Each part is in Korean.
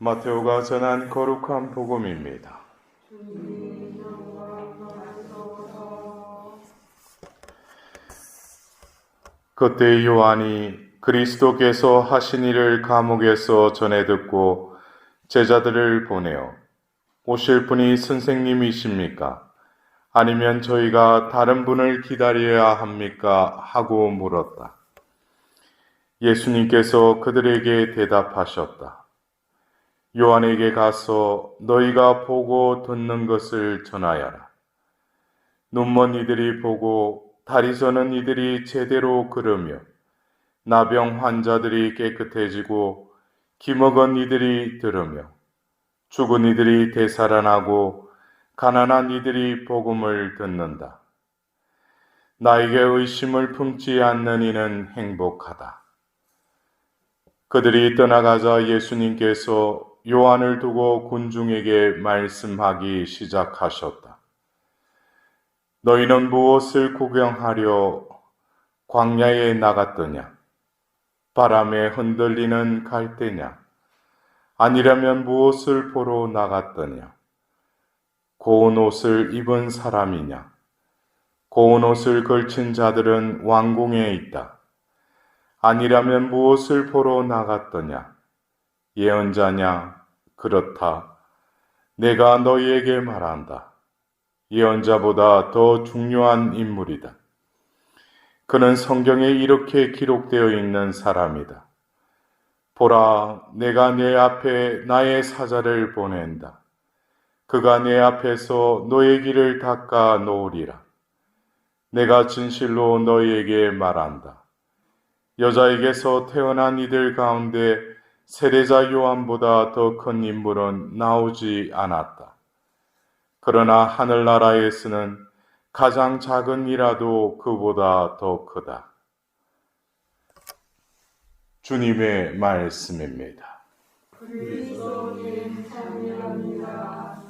마테오가 전한 거룩한 복음입니다. 그때 요한이 그리스도께서 하신 일을 감옥에서 전해 듣고 제자들을 보내어 오실 분이 선생님이십니까? 아니면 저희가 다른 분을 기다려야 합니까? 하고 물었다. 예수님께서 그들에게 대답하셨다. 요한에게 가서 너희가 보고 듣는 것을 전하여라. 눈먼 이들이 보고 다리 저는 이들이 제대로 걸으며 나병 환자들이 깨끗해지고 기먹은 이들이 들으며 죽은 이들이 되살아나고 가난한 이들이 복음을 듣는다. 나에게 의심을 품지 않는 이는 행복하다. 그들이 떠나가자 예수님께서 요한을 두고 군중에게 말씀하기 시작하셨다. 너희는 무엇을 구경하려 광야에 나갔더냐? 바람에 흔들리는 갈대냐? 아니라면 무엇을 보러 나갔더냐? 고운 옷을 입은 사람이냐? 고운 옷을 걸친 자들은 왕궁에 있다. 아니라면 무엇을 보러 나갔더냐? 예언자냐? 그렇다. 내가 너희에게 말한다. 예언자보다 더 중요한 인물이다. 그는 성경에 이렇게 기록되어 있는 사람이다. 보라, 내가 내 앞에 나의 사자를 보낸다. 그가 내 앞에서 너의 길을 닦아 놓으리라. 내가 진실로 너희에게 말한다. 여자에게서 태어난 이들 가운데 세례자 요한보다 더 큰 인물은 나오지 않았다. 그러나 하늘나라에서는 가장 작은 이라도 그보다 더 크다. 주님의 말씀입니다. 그리스도님 찬양합니다.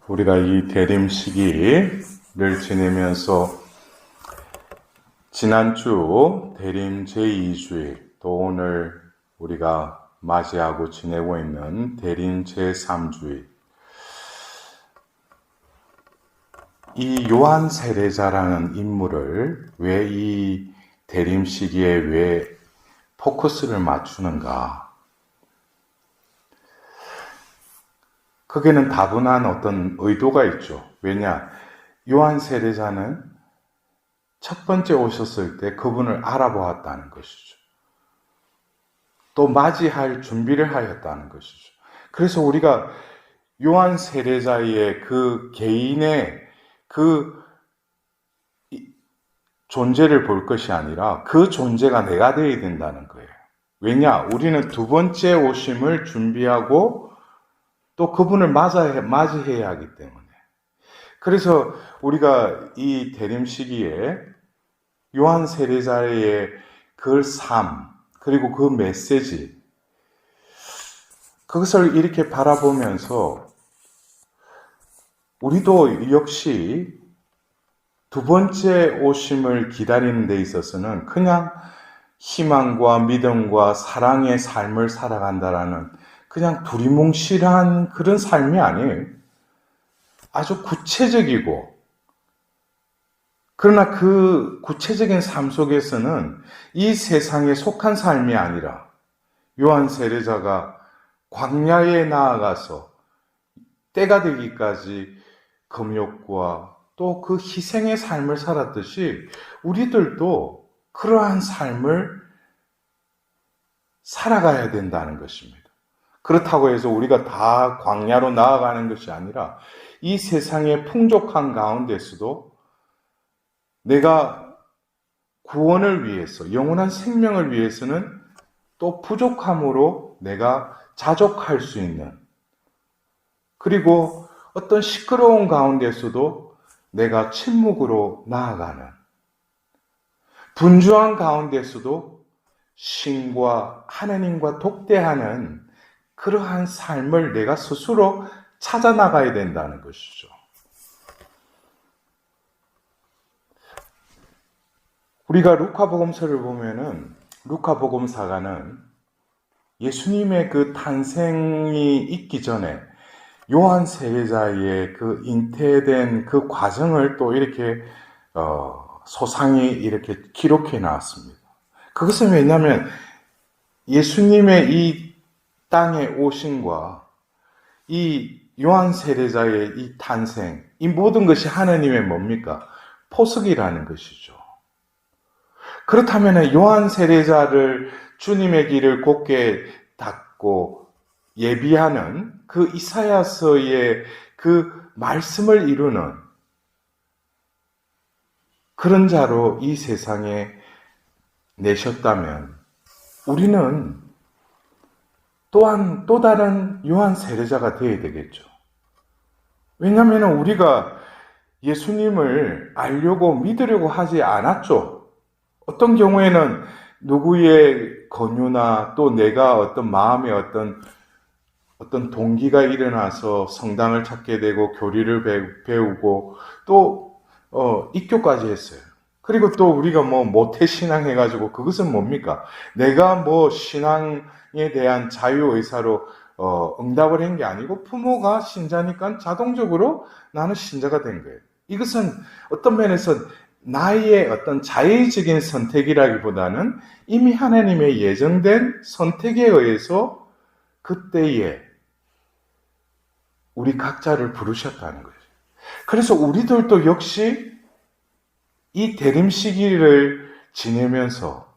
우리가 이 대림 시기를 지내면서 지난주 대림 제2주일 또 오늘 우리가 맞이하고 지내고 있는 대림 제3주일 이 요한 세례자라는 인물을 왜 이 대림 시기에 왜 포커스를 맞추는가? 거기는 다분한 어떤 의도가 있죠. 왜냐? 요한 세례자는 첫 번째 오셨을 때 그분을 알아보았다는 것이죠. 또 맞이할 준비를 하였다는 것이죠. 그래서 우리가 요한 세례자의 그 개인의 그 존재를 볼 것이 아니라 그 존재가 내가 되어야 된다는 거예요. 왜냐? 우리는 두 번째 오심을 준비하고 또 그분을 맞이해야 하기 때문에. 그래서 우리가 이 대림 시기에 요한 세례자의 그 삶, 그리고 그 메시지, 그것을 이렇게 바라보면서 우리도 역시 두 번째 오심을 기다리는 데 있어서는 그냥 희망과 믿음과 사랑의 삶을 살아간다라는 그냥 두리뭉실한 그런 삶이 아니에요. 아주 구체적이고, 그러나 그 구체적인 삶 속에서는 이 세상에 속한 삶이 아니라 요한 세례자가 광야에 나아가서 때가 되기까지 금욕과 또 그 희생의 삶을 살았듯이 우리들도 그러한 삶을 살아가야 된다는 것입니다. 그렇다고 해서 우리가 다 광야로 나아가는 것이 아니라 이 세상의 풍족한 가운데서도 내가 구원을 위해서, 영원한 생명을 위해서는 또 부족함으로 내가 자족할 수 있는, 그리고 어떤 시끄러운 가운데서도 내가 침묵으로 나아가는, 분주한 가운데서도 신과 하나님과 독대하는 그러한 삶을 내가 스스로 찾아 나가야 된다는 것이죠. 우리가 루카복음서를 보면은 루카복음사가는 예수님의 그 탄생이 있기 전에 요한 세례자의 그 잉태된 그 과정을 또 이렇게 소상히 이렇게 기록해 나왔습니다. 그것은 왜냐하면 예수님의 이 땅에 오심과 이 요한 세례자의 이 탄생, 이 모든 것이 하나님의 뭡니까? 포석이라는 것이죠. 그렇다면 요한 세례자를 주님의 길을 곧게 닦고 예비하는 그 이사야서의 그 말씀을 이루는 그런 자로 이 세상에 내셨다면 우리는 또한 또 다른 요한 세례자가 되어야 되겠죠. 왜냐하면 우리가 예수님을 알려고 믿으려고 하지 않았죠. 어떤 경우에는 누구의 권유나 또 내가 어떤 마음에 어떤 동기가 일어나서 성당을 찾게 되고 교리를 배우고 또 입교까지 했어요. 그리고 또 우리가 뭐 모태신앙 해가지고 그것은 뭡니까? 내가 뭐 신앙에 대한 자유의사로 응답을 한 게 아니고 부모가 신자니까 자동적으로 나는 신자가 된 거예요. 이것은 어떤 면에서 나의 어떤 자의적인 선택이라기보다는 이미 하나님의 예정된 선택에 의해서 그때에 우리 각자를 부르셨다는 거예요. 그래서 우리들도 역시 이 대림 시기를 지내면서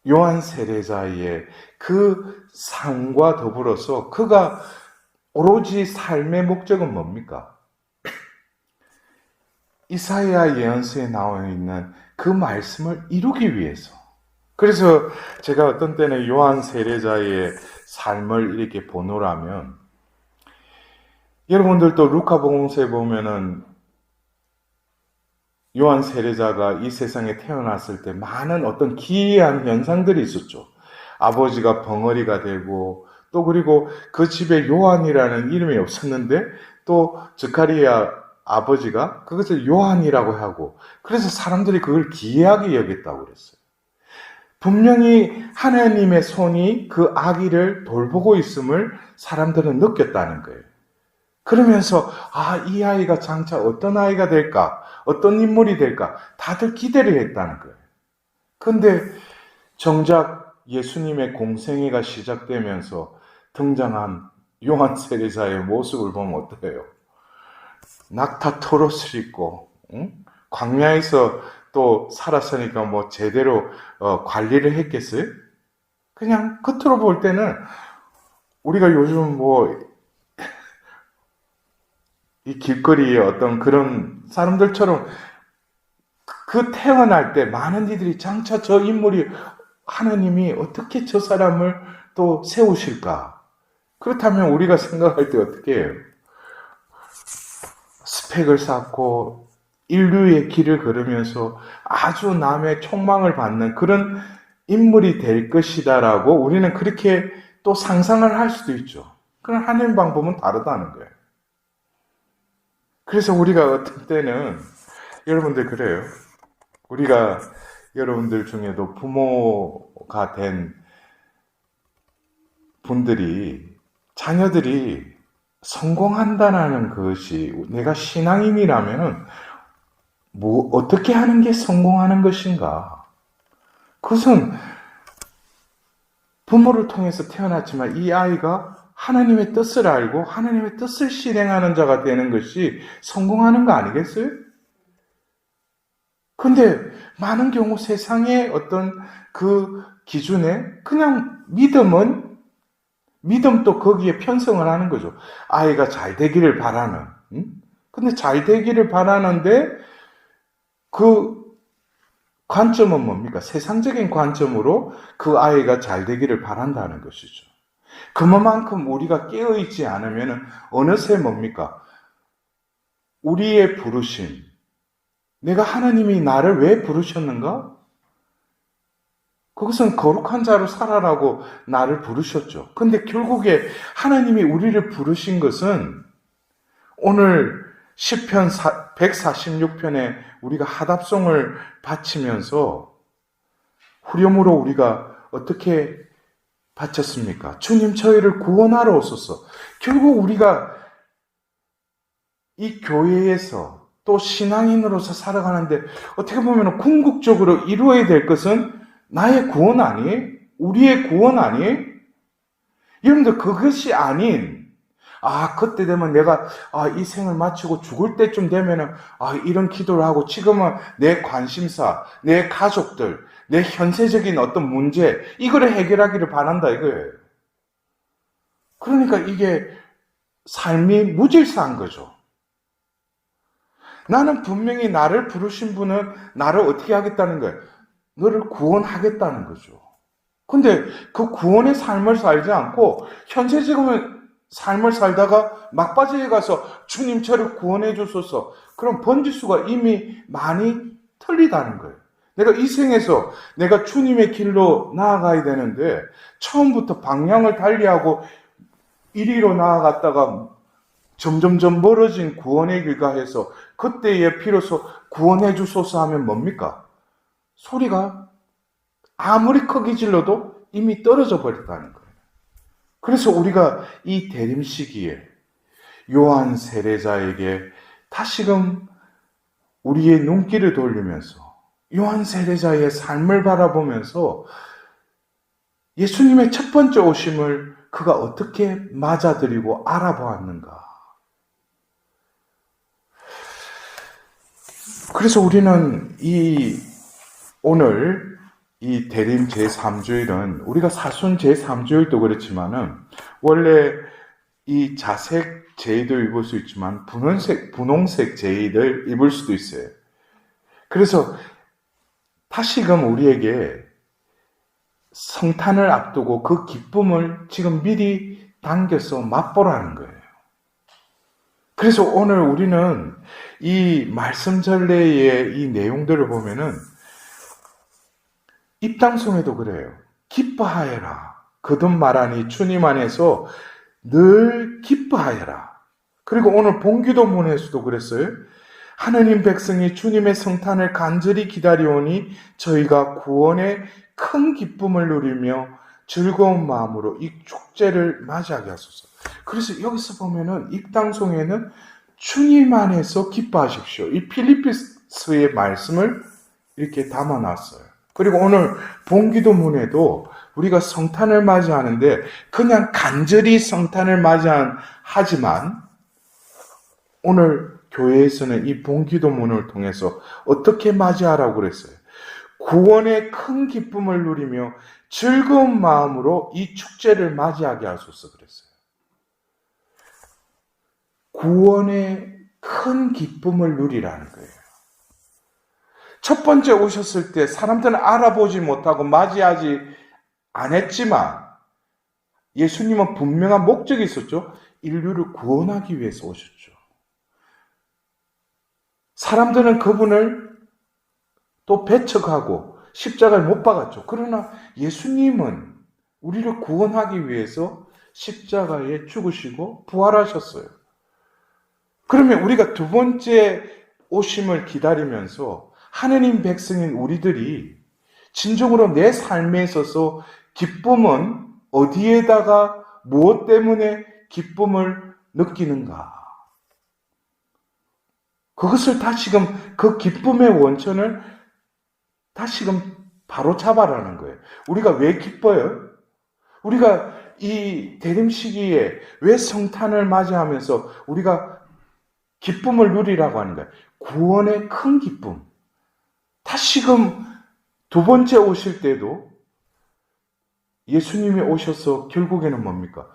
요한 세례자의 그 삶과 더불어서 그가 오로지 삶의 목적은 뭡니까? 이사야 예언서에 나와 있는 그 말씀을 이루기 위해서. 그래서 제가 어떤 때는 요한 세례자의 삶을 이렇게 보노라면 여러분들도 루카복음서에 보면은 요한 세례자가 이 세상에 태어났을 때 많은 어떤 기이한 현상들이 있었죠. 아버지가 벙어리가 되고 또 그리고 그 집에 요한이라는 이름이 없었는데 또 스가랴 아버지가 그것을 요한이라고 하고 그래서 사람들이 그걸 기이하게 여겼다고 그랬어요. 분명히 하나님의 손이 그 아기를 돌보고 있음을 사람들은 느꼈다는 거예요. 그러면서 이 아이가 장차 어떤 아이가 될까? 어떤 인물이 될까? 다들 기대를 했다는 거예요. 그런데 정작 예수님의 공생애가 시작되면서 등장한 요한 세례자의 모습을 보면 어때요? 낙타 털옷을 입고 광야에서 또 살았으니까 뭐 제대로 관리를 했겠어요? 그냥 겉으로 볼 때는 우리가 요즘 뭐 이 길거리에 어떤 그런 사람들처럼 그 태어날 때 많은 이들이 장차 저 인물이 하나님이 어떻게 저 사람을 또 세우실까? 그렇다면 우리가 생각할 때 어떻게 해요? 스펙을 쌓고 인류의 길을 걸으면서 아주 남의 촉망을 받는 그런 인물이 될 것이다라고 우리는 그렇게 또 상상을 할 수도 있죠. 그럼 하나님 방법은 다르다는 거예요. 그래서 우리가 어떤 때는 여러분들 그래요. 우리가 여러분들 중에도 부모가 된 분들이 자녀들이 성공한다는 것이 내가 신앙인이라면 뭐 어떻게 하는 게 성공하는 것인가? 그것은 부모를 통해서 태어났지만 이 아이가 하나님의 뜻을 알고 하나님의 뜻을 실행하는 자가 되는 것이 성공하는 거 아니겠어요? 근데 많은 경우 세상의 어떤 그 기준에 그냥 믿음도 거기에 편성을 하는 거죠. 아이가 잘 되기를 바라는. 근데 잘 되기를 바라는데 그 관점은 뭡니까? 세상적인 관점으로 그 아이가 잘 되기를 바란다는 것이죠. 그만큼 우리가 깨어있지 않으면 어느새 뭡니까? 우리의 부르심. 내가 하나님이 나를 왜 부르셨는가? 그것은 거룩한 자로 살아라고 나를 부르셨죠. 근데 결국에 하나님이 우리를 부르신 것은 오늘 시편 146편에 우리가 하답송을 바치면서 후렴으로 우리가 어떻게 바쳤습니까? 주님 저희를 구원하러 오소서. 결국 우리가 이 교회에서 또 신앙인으로서 살아가는데 어떻게 보면 궁극적으로 이루어야 될 것은 나의 구원 아니에요? 우리의 구원 아니에요? 여러분들 그것이 아닌 그때 되면 내가 이 생을 마치고 죽을 때쯤 되면은 이런 기도를 하고 지금은 내 관심사, 내 가족들, 내 현세적인 어떤 문제 이거를 해결하기를 바란다 이거예요. 그러니까 이게 삶이 무질서한 거죠. 나는 분명히 나를 부르신 분은 나를 어떻게 하겠다는 거예요? 너를 구원하겠다는 거죠. 근데 그 구원의 삶을 살지 않고 현세적인 삶을 살다가 막바지에 가서 주님 저를 구원해 주소서. 그럼 번지수가 이미 많이 틀리다는 거예요. 내가 이 생에서 내가 주님의 길로 나아가야 되는데 처음부터 방향을 달리하고 이리로 나아갔다가 점점점 멀어진 구원의 길가 해서 그때에 비로소 구원해 주소서 하면 뭡니까? 소리가 아무리 크게 질러도 이미 떨어져 버렸다는 거예요. 그래서 우리가 이 대림 시기에 요한 세례자에게 다시금 우리의 눈길을 돌리면서 요한 세례자의 삶을 바라보면서 예수님의 첫 번째 오심을 그가 어떻게 맞아들이고 알아보았는가. 그래서 우리는 오늘 이 대림 제3주일은 우리가 사순 제3주일도 그렇지만은 원래 이 자색 제의도 입을 수 있지만 분홍색 제의를 입을 수도 있어요. 그래서 다시금 우리에게 성탄을 앞두고 그 기쁨을 지금 미리 당겨서 맛보라는 거예요. 그래서 오늘 우리는 이 말씀 전례의 이 내용들을 보면은 입당송에도 그래요. 기뻐하여라. 거듭 말하니 주님 안에서 늘 기뻐하여라. 그리고 오늘 본기도문에서도 그랬어요. 하느님 백성이 주님의 성탄을 간절히 기다려오니 저희가 구원의 큰 기쁨을 누리며 즐거운 마음으로 이 축제를 맞이하게 하소서. 그래서 여기서 보면은 입당송에는 주님 안에서 기뻐하십시오. 이 필리피스의 말씀을 이렇게 담아놨어요. 그리고 오늘 본기도문에도 우리가 성탄을 맞이하는데 그냥 간절히 성탄을 맞이하지만 오늘 교회에서는 이 본기도문을 통해서 어떻게 맞이하라고 그랬어요? 구원의 큰 기쁨을 누리며 즐거운 마음으로 이 축제를 맞이하게 하소서 그랬어요. 구원의 큰 기쁨을 누리라는 거예요. 첫 번째 오셨을 때 사람들은 알아보지 못하고 맞이하지 않았지만 예수님은 분명한 목적이 있었죠. 인류를 구원하기 위해서 오셨죠. 사람들은 그분을 또 배척하고 십자가를 못 박았죠. 그러나 예수님은 우리를 구원하기 위해서 십자가에 죽으시고 부활하셨어요. 그러면 우리가 두 번째 오심을 기다리면서 하느님 백성인 우리들이 진정으로 내 삶에 있어서 기쁨은 어디에다가 무엇 때문에 기쁨을 느끼는가? 그것을 다시금 그 기쁨의 원천을 다시금 바로 잡아라는 거예요. 우리가 왜 기뻐요? 우리가 이 대림 시기에 왜 성탄을 맞이하면서 우리가 기쁨을 누리라고 하는 거예요. 구원의 큰 기쁨. 다시금 두 번째 오실 때도 예수님이 오셔서 결국에는 뭡니까?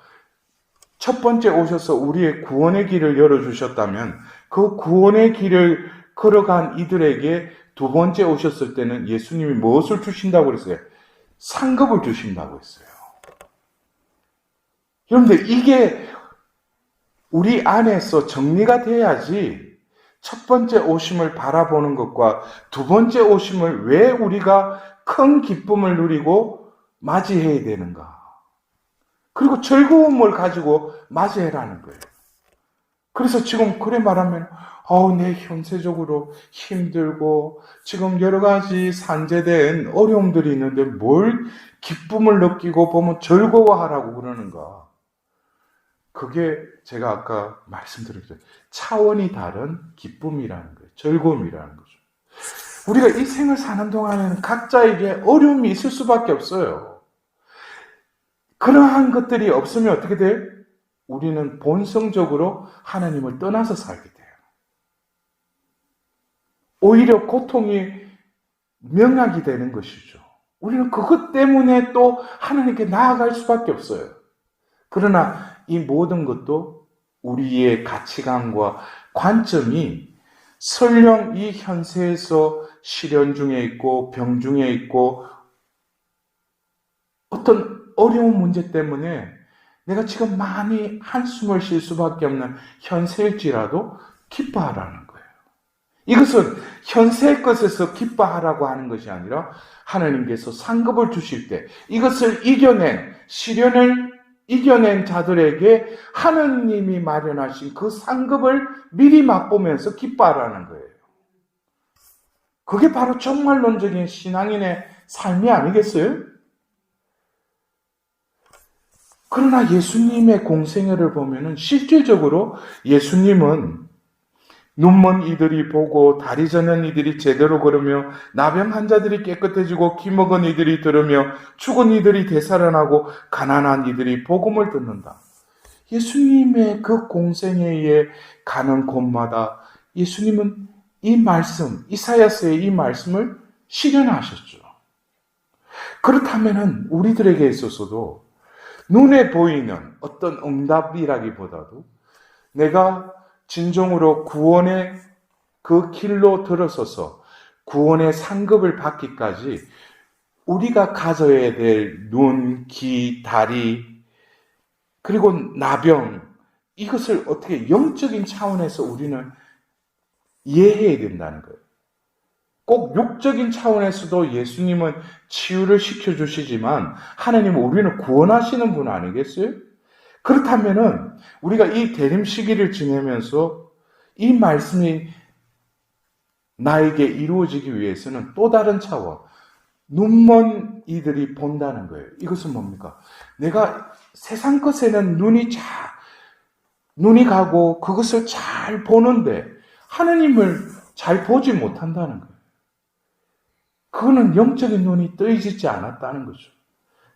첫 번째 오셔서 우리의 구원의 길을 열어주셨다면 그 구원의 길을 걸어간 이들에게 두 번째 오셨을 때는 예수님이 무엇을 주신다고 그랬어요? 상급을 주신다고 했어요. 여러분들 이게 우리 안에서 정리가 돼야지 첫 번째 오심을 바라보는 것과 두 번째 오심을 왜 우리가 큰 기쁨을 누리고 맞이해야 되는가. 그리고 즐거움을 가지고 맞이해라는 거예요. 그래서 지금 그래 말하면 내 현세적으로 힘들고 지금 여러 가지 산재된 어려움들이 있는데 뭘 기쁨을 느끼고 보면 즐거워하라고 그러는가. 그게 제가 아까 말씀드렸죠. 차원이 다른 기쁨이라는 거예요. 즐거움이라는 거죠. 우리가 이 생을 사는 동안에는 각자에게 어려움이 있을 수밖에 없어요. 그러한 것들이 없으면 어떻게 돼요? 우리는 본성적으로 하나님을 떠나서 살게 돼요. 오히려 고통이 명약이 되는 것이죠. 우리는 그것 때문에 또 하나님께 나아갈 수밖에 없어요. 그러나 이 모든 것도 우리의 가치관과 관점이 설령 이 현세에서 시련 중에 있고 병 중에 있고 어떤 어려운 문제 때문에 내가 지금 많이 한숨을 쉴 수밖에 없는 현세일지라도 기뻐하라는 거예요. 이것은 현세의 것에서 기뻐하라고 하는 것이 아니라 하나님께서 상급을 주실 때 이것을 이겨낸 시련을 이겨낸 자들에게 하느님이 마련하신 그 상급을 미리 맛보면서 기뻐하라는 거예요. 그게 바로 정말론적인 신앙인의 삶이 아니겠어요? 그러나 예수님의 공생애를 보면은 실질적으로 예수님은 눈먼 이들이 보고 다리 저는 이들이 제대로 걸으며 나병 환자들이 깨끗해지고 기 먹은 이들이 들으며 죽은 이들이 되살아나고 가난한 이들이 복음을 듣는다. 예수님의 그 공생애에 가는 곳마다 예수님은 이 말씀, 이사야서의 이 말씀을 실현하셨죠. 그렇다면은 우리들에게 있어서도 눈에 보이는 어떤 응답이라기보다도 내가 진정으로 구원의 그 길로 들어서서 구원의 상급을 받기까지 우리가 가져야 될 눈, 귀, 다리, 그리고 나병, 이것을 어떻게 영적인 차원에서 우리는 이해해야 된다는 거예요. 꼭 육적인 차원에서도 예수님은 치유를 시켜주시지만 하나님은 우리는 구원하시는 분 아니겠어요? 그렇다면은 우리가 이 대림 시기를 지내면서 이 말씀이 나에게 이루어지기 위해서는 또 다른 차원, 눈먼 이들이 본다는 거예요. 이것은 뭡니까? 내가 세상 것에는 눈이 가고 그것을 잘 보는데 하나님을 잘 보지 못한다는 거예요. 그거는 영적인 눈이 뜨이지 않았다는 거죠.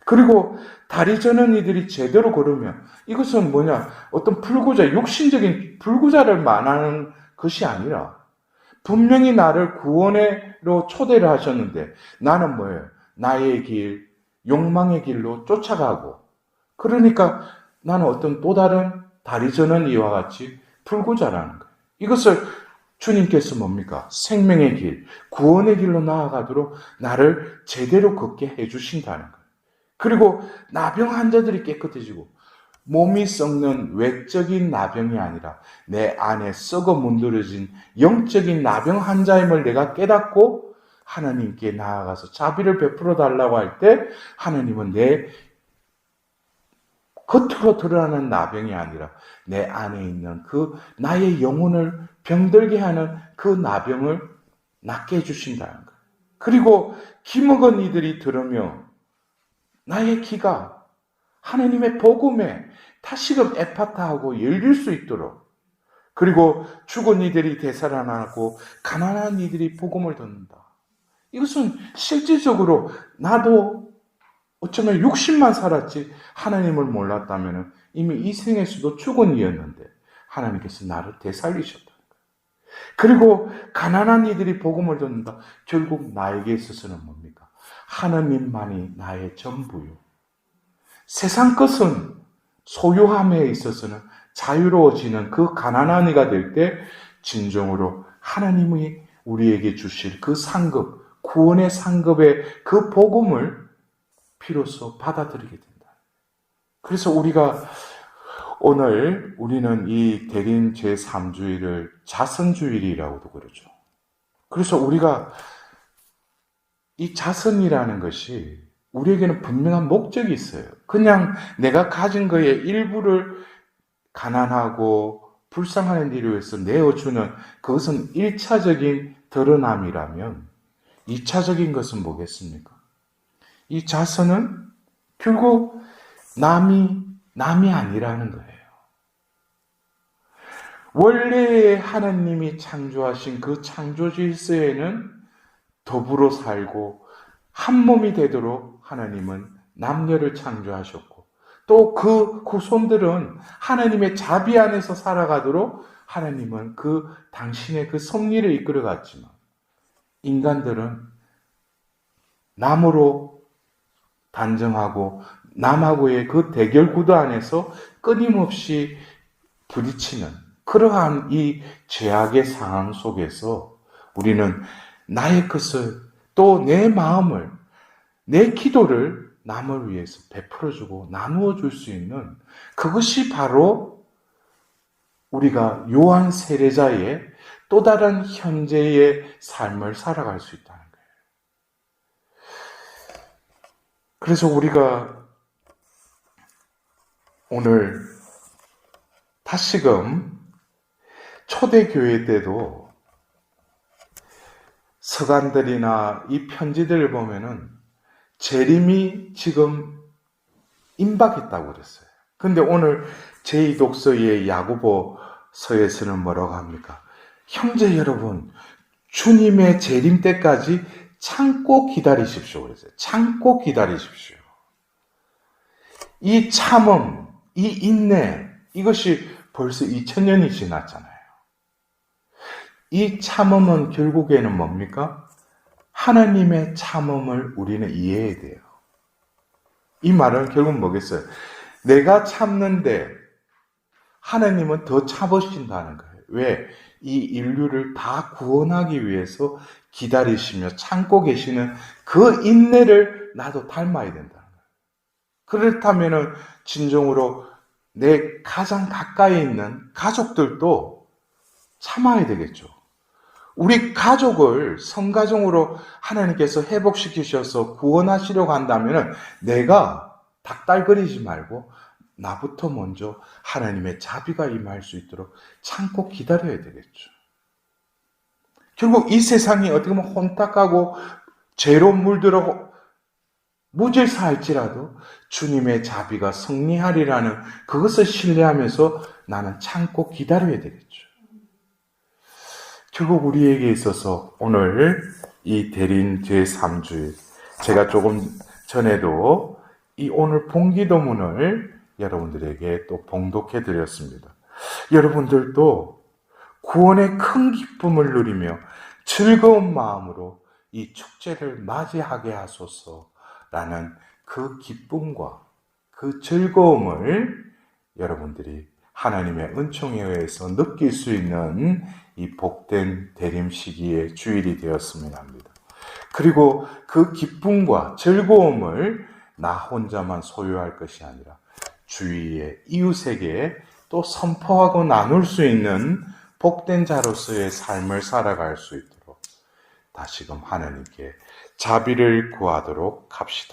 그리고 다리 저는 이들이 제대로 걸으면 이것은 뭐냐? 어떤 불구자, 육신적인 불구자를 말하는 것이 아니라 분명히 나를 구원으로 초대를 하셨는데 나는 뭐예요? 나의 길, 욕망의 길로 쫓아가고 그러니까 나는 어떤 또 다른 다리 저는 이와 같이 불구자라는 거예요. 이것을 주님께서 뭡니까? 생명의 길, 구원의 길로 나아가도록 나를 제대로 걷게 해주신다는 거예요. 그리고 나병 환자들이 깨끗해지고 몸이 썩는 외적인 나병이 아니라 내 안에 썩어 문드러진 영적인 나병 환자임을 내가 깨닫고 하나님께 나아가서 자비를 베풀어 달라고 할 때 하나님은 내 겉으로 드러나는 나병이 아니라 내 안에 있는 그 나의 영혼을 병들게 하는 그 나병을 낫게 해주신다는 거예요. 그리고 기 먹은 이들이 들으며 나의 귀가 하나님의 복음에 다시금 에파타하고 열릴 수 있도록 그리고 죽은 이들이 되살아나고 가난한 이들이 복음을 듣는다. 이것은 실질적으로 나도 어쩌면 60만 살았지 하나님을 몰랐다면 이미 이 생에서도 죽은 이였는데 하나님께서 나를 되살리셨다. 그리고 가난한 이들이 복음을 듣는다. 결국 나에게 있어서는 뭡니까? 하나님만이 나의 전부요. 세상 것은 소유함에 있어서는 자유로워지는 그 가난한 이가 될 때 진정으로 하나님이 우리에게 주실 그 상급, 구원의 상급의 그 복음을 비로소 받아들이게 된다. 그래서 우리는 이 대림 제3주일을 자선주일이라고도 그러죠. 그래서 우리가 이 자선이라는 것이 우리에게는 분명한 목적이 있어요. 그냥 내가 가진 거의 일부를 가난하고 불쌍한 일을 위해서 내어주는 그것은 1차적인 드러남이라면 2차적인 것은 뭐겠습니까? 이 자선은 결국 남이 아니라는 거예요. 원래 하나님이 창조하신 그 창조 질서에는 더불어 살고 한 몸이 되도록 하나님은 남녀를 창조하셨고 또 그 후손들은 하나님의 자비 안에서 살아가도록 하나님은 당신의 그 섭리를 이끌어갔지만 인간들은 남으로 단정하고 남하고의 그 대결 구도 안에서 끊임없이 부딪히는 그러한 이 죄악의 상황 속에서 우리는 나의 것을 또 내 마음을 내 기도를 남을 위해서 베풀어주고 나누어 줄 수 있는 그것이 바로 우리가 요한 세례자의 또 다른 현재의 삶을 살아갈 수 있다는 거예요. 그래서 우리가 오늘 다시금 초대교회 때도 서간들이나 이 편지들을 보면은 재림이 지금 임박했다고 그랬어요. 근데 오늘 제2독서의 야고보서에서는 뭐라고 합니까? 형제 여러분, 주님의 재림 때까지 참고 기다리십시오. 그랬어요. 참고 기다리십시오. 이 참음, 이 인내, 이것이 벌써 2000년이 지났잖아요. 이 참음은 결국에는 뭡니까? 하나님의 참음을 우리는 이해해야 돼요. 이 말은 결국 뭐겠어요? 내가 참는데 하나님은 더 참으신다는 거예요. 왜? 이 인류를 다 구원하기 위해서 기다리시며 참고 계시는 그 인내를 나도 닮아야 된다는 거예요. 그렇다면 진정으로 내 가장 가까이 있는 가족들도 참아야 되겠죠. 우리 가족을 성가정으로 하나님께서 회복시키셔서 구원하시려고 한다면 내가 닥달거리지 말고 나부터 먼저 하나님의 자비가 임할 수 있도록 참고 기다려야 되겠죠. 결국 이 세상이 어떻게 보면 혼탁하고 죄로 물들어 무질서할지라도 주님의 자비가 승리하리라는 그것을 신뢰하면서 나는 참고 기다려야 되겠죠. 결국 우리에게 있어서 오늘 이 대린 제3주일 제가 조금 전에도 이 오늘 봉기도문을 여러분들에게 또 봉독해 드렸습니다. 여러분들도 구원의 큰 기쁨을 누리며 즐거운 마음으로 이 축제를 맞이하게 하소서라는 그 기쁨과 그 즐거움을 여러분들이 하나님의 은총에 의해서 느낄 수 있는 이 복된 대림 시기의 주일이 되었으면 합니다. 그리고 그 기쁨과 즐거움을 나 혼자만 소유할 것이 아니라 주위의 이웃에게 또 선포하고 나눌 수 있는 복된 자로서의 삶을 살아갈 수 있도록 다시금 하나님께 자비를 구하도록 합시다.